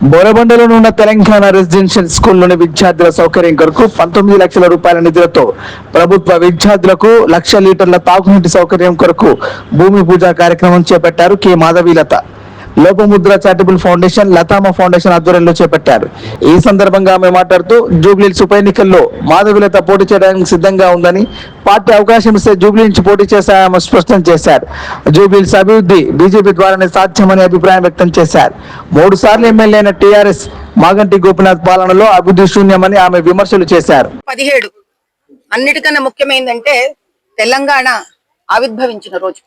బోరబండలో ఉన్న తెలంగాణ రెసిడెన్షియల్ స్కూల్లోని విద్యార్థుల సౌకర్యం కొరకు 19 లక్షల రూపాయల నిధులతో ప్రభుత్వ విద్యార్థులకు 1,00,000 లీటర్ల తాగునీటి సౌకర్యం కొరకు భూమి పూజ కార్యక్రమం చేపట్టారు K Madhavilatha. Lopamudra charitable foundation, Lathama foundation ఆధ్వర్యంలో చేపట్టారు. ఈ సందర్భంగా ఆమె మాట్లాడుతూ జూబ్లీహిల్స్ ఉప ఎన్నికల్లో మాధవీలత పోటీ చేయడానికి సిద్ధంగా ఉందని, పార్టీ అవకాశం ఇస్తే జూబ్లీ నుంచి పోటీ చేశామని స్పష్టం చేశారు. జూబ్లీహిల్స్ అభివృద్ధి బీజేపీ ద్వారానే సాధ్యమని అభిప్రాయం వ్యక్తం చేశారు. 3 సార్లు ఎమ్మెల్యే అయిన టీఆర్ఎస్ మాగంటి గోపీనాథ్ పాలనలో అభివృద్ధి శూన్యమని ఆమె విమర్శలు చేశారు. 17 అన్నిటికన్నా ముఖ్యమైనదంటే తెలంగాణ ఆవిర్భవించిన రోజు.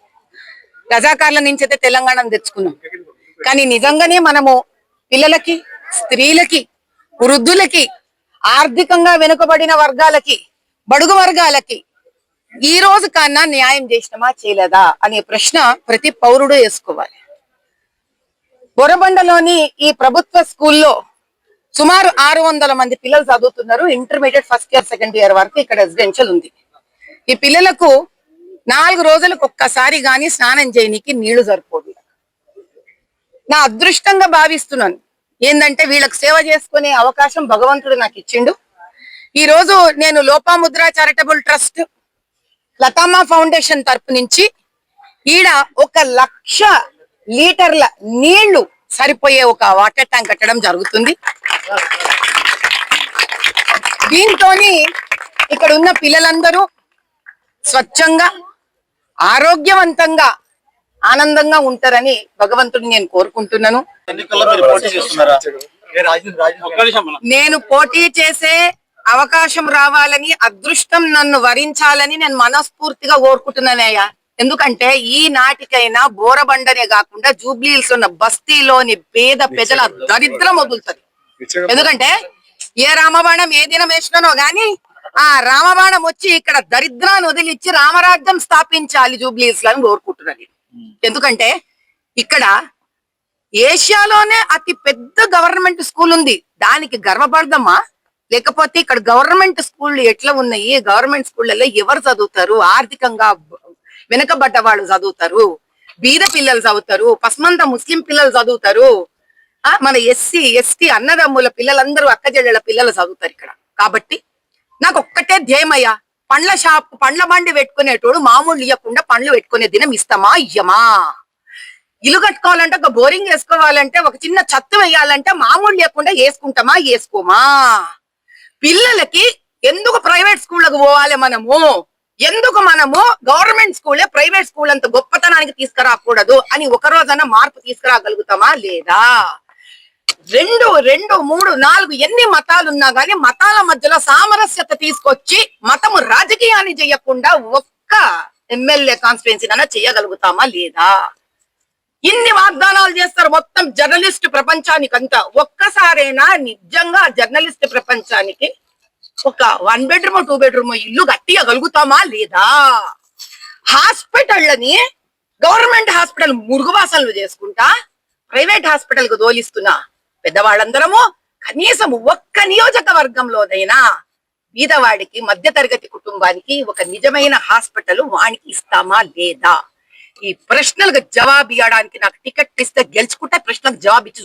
రజాకార్ల నుంచి అయితే తెలంగాణను తెచ్చుకున్నాం. కానీ నిజంగానే మనము పిల్లలకి, స్త్రీలకి, వృద్ధులకి, ఆర్థికంగా వెనుకబడిన వర్గాలకి, బడుగు వర్గాలకి ఈ రోజు కన్నా న్యాయం చేసినమా చేయలేదా అనే ప్రశ్న ప్రతి పౌరుడు వేసుకోవాలి. బొరబండలోని ఈ ప్రభుత్వ స్కూల్లో సుమారు 600 మంది పిల్లలు చదువుతున్నారు. Intermediate first year, second year వరకు ఇక్కడ రెసిడెన్షియల్ ఉంది. ఈ పిల్లలకు 4 రోజులకు ఒక్కసారి గాని స్నానం చేయనికి నీళ్లు సరిపోదు. నా అదృష్టంగా భావిస్తున్నాను. ఏంటంటే వీళ్ళకి సేవ చేసుకునే అవకాశం భగవంతుడు నాకు ఇచ్చిండు. ఈ రోజు నేను లోపముద్ర చారిటబుల్ ట్రస్ట్, లతామ ఫౌండేషన్ తరపు నుంచి ఈడ 1,00,000 లీటర్ల నీళ్లు సరిపోయే ఒక వాటర్ ట్యాంక్ కట్టడం జరుగుతుంది. దీంతోని ఇక్కడ ఉన్న పిల్లలందరూ స్వచ్ఛంగా, ఆరోగ్యవంతంగా, ఆనందంగా ఉంటారని భగవంతుడిని నేను కోరుకుంటున్నాను. నేను పోటీ చేసే అవకాశం రావాలని, అదృష్టం నన్ను వరించాలని నేను మనస్ఫూర్తిగా కోరుకుంటున్నానయ్యా. ఎందుకంటే ఈ నాటికైనా బోరబండనే కాకుండా జూబ్లీహిల్స్ ఉన్న బస్తీలోని పేద ప్రజల దరిద్రం వదులుతుంది. ఎందుకంటే ఏ రామబాణం ఏ దినం వేసినానో గాని ఆ రామబాణం వచ్చి ఇక్కడ దరిద్రాన్ని వదిలిచ్చి రామరాజ్యం స్థాపించాలి జూబ్లీహిల్స్ అని కోరుకుంటున్నాను. ఎందుకంటే ఇక్కడ ఏషియాలోనే అతి పెద్ద గవర్నమెంట్ స్కూల్ ఉంది. దానికి గర్వపడదామా? లేకపోతే ఇక్కడ గవర్నమెంట్ స్కూళ్ళు ఎట్లా ఉన్నాయి? గవర్నమెంట్ స్కూళ్ళలో ఎవరు చదువుతారు? ఆర్థికంగా వెనుకబడ్డ వాళ్ళు చదువుతారు, బీద పిల్లలు చదువుతారు, పస్మంత ముస్లిం పిల్లలు చదువుతారు, మన ఎస్సీ ఎస్టీ అన్నదమ్ముల పిల్లలందరూ, అక్కజెళ్ళ పిల్లలు చదువుతారు ఇక్కడ. కాబట్టి నాకు ఒక్కటే ధ్యేయమయ్యా, పండ్ల బండి పెట్టుకునేటోడు మామూలు ఇవ్వకుండా పండ్లు పెట్టుకునే దినం ఇస్తామా ఇయ్యమా? ఇల్లు కట్టుకోవాలంటే, ఒక బోరింగ్ వేసుకోవాలంటే, ఒక చిన్న చత్తు వేయాలంటే మామూలు లేకుండా వేసుకుంటామా వేసుకోమా? పిల్లలకి ఎందుకు ప్రైవేట్ స్కూళ్ళకు పోవాలి మనము? ఎందుకు మనము గవర్నమెంట్ స్కూలే ప్రైవేట్ స్కూల్ అంత గొప్పతనానికి తీసుకురాకూడదు అని ఒక రోజైనా మార్పు తీసుకురాగలుగుతామా లేదా? 2, 3, 4 ఎన్ని మతాలు ఉన్నా గానీ మతాల మధ్యలో సామరస్యత తీసుకొచ్చి మతము రాజకీయాన్ని చేయకుండా ఒక్క ఎమ్మెల్యే కాన్స్టిట్యున్సీ చేయగలుగుతామా లేదా? ఇన్ని వాగ్దానాలు చేస్తారు మొత్తం జర్నలిస్ట్ ప్రపంచానికంతా. ఒక్కసారైనా నిజంగా జర్నలిస్ట్ ప్రపంచానికి ఒక 1 బెడ్రూమ్ 2 బెడ్రూమ్ ఇల్లు కట్టియగలుగుతామా లేదా? హాస్పిటల్ని గవర్నమెంట్ హాస్పిటల్ మురుగువాసనలు చేసుకుంటా ప్రైవేట్ హాస్పిటల్ కు దోలిస్తున్నా పెద్దవాళ్ళందరము కనీసం ఒక్క నియోజకవర్గంలోనైనా బీదవాడికి, మధ్యతరగతి కుటుంబానికి ఒక నిజమైన హాస్పిటల్ వానికి ఇస్తామా లేదా? ఈ ప్రశ్నలకు జవాబు ఇవ్వడానికి నాకు టికెట్ ఇస్తే గెలుచుకుంటే ప్రశ్నలకు జవాబు ఇచ్చి